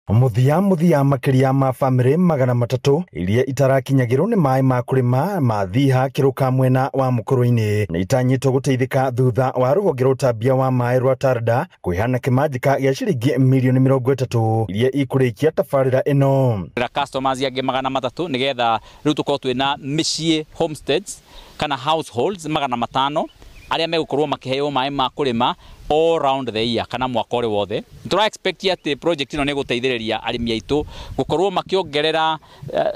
Muthia makiria ma family magana matatu iria itarakinyagirwo ni mai ma kurima mathiha kiruka mwena wa Mukurweini ni itanyitwo guteithika thutha wa ruhonge rwa utambia wa mai rwa TARDA kwihana kimanjika ya ciringi milioni 30 iria ikurikia tabarira ino. Customers yage magana matatu nigetha riu tukorwo twina micii homesteads kana households magana matano aria megukorwo makiheo mai ma kurima all round the year kana mwaka uri wothe. Tura expect ati project ino ni guteithiriria arimi aitu gukorwo makiongerera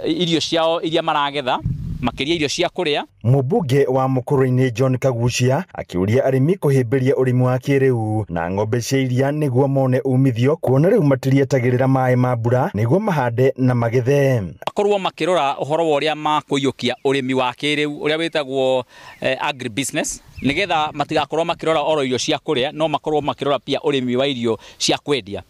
irio ciao iria maragetha makiria irio cia kuria. Mubunge wa Mukurweini John Kagucia akiuria arimi kuhimbiria urimi wa kiriu na ng'ombe cia iria niguo mone umithio kuona riu matirietagirira mai ma mbura niguo mahande na magethe. Akorwo makirora uhoro wa uria makuiyukia urimi wa kiriu uria witagwo agri business nigetha matigakorwo makirora oro irio cia kuria no makorwo makirora pia urimi wa irio cia kwendia.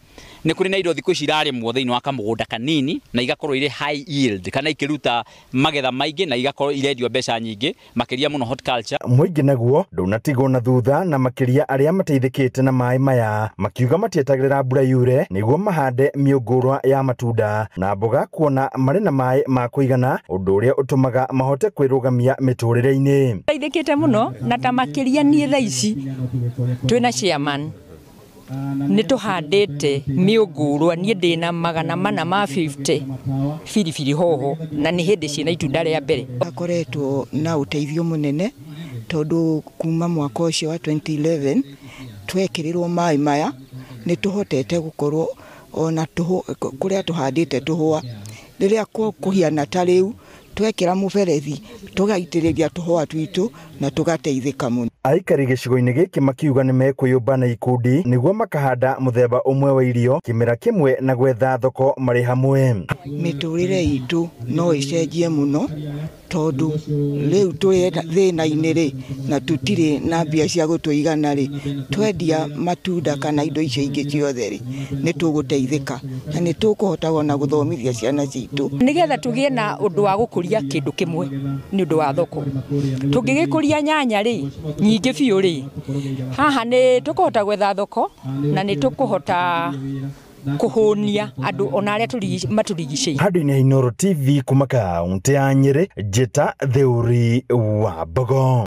Ni kuri na irio thiku ici irarimwo thiini wa kamugunda kanini na igakorwo ire high yield kana ikiruta magetha maingi na igakorwo irendio mbeca nyingi makiria muno horticulture. Muingi naguo ndunatigwo na thutha na makiria aria mateithikite na mai maya makiuga matietagirira mbura yure niguo mahande miungurwa ya matunda na mboga kuona mari na mai ma kuigana undu uria utumaga mahote kwirugamia miturire-ini. Teithikite muno na ta makiria nie thaa ici twina chairman ni tuhandite miungurwa nie ndina magana mana ma 50 firifiri hoho na ni hindi cina itunda ria mbere. Akoretwo na uteithio munene tondu kuma mwaka ucio wa 2011 twekirirwo mai maya ni tuhotete gukorwo ona kuria tuhandite tuhua riria kuhiana ta riu twekira muberethi tugaitiriria tuhua twitu na tugateithika muno. Aikari gicigo-ini giki makiuga ni mekwiyumba na ikundi niguo makahanda muthemba umwe wa irio kimera kimwe na gwetha thoko mari hamwe. Miturire itu no icenjie muno tondu riu turi thina-ini ri na tutire na mbia cia gutuigana ri twendia matunda kana indo icio ingi ciothe ri ni tuguteithika na ni tukuhota ona guthomithia ciana citu nigetha tugie na undu wa gukuria kindu kimwe ni undu wa thoko. Tungigikuria nyanya ri nyingi biu ri haha ni tukuhota gwetha thoko na ni tukuhota kuhunia andu ona aria maturigicĩirie. Handũ-inĩ ha Inooro TV kuma kaunti ya Nyeri, Njĩta Theuri wa Mbogo.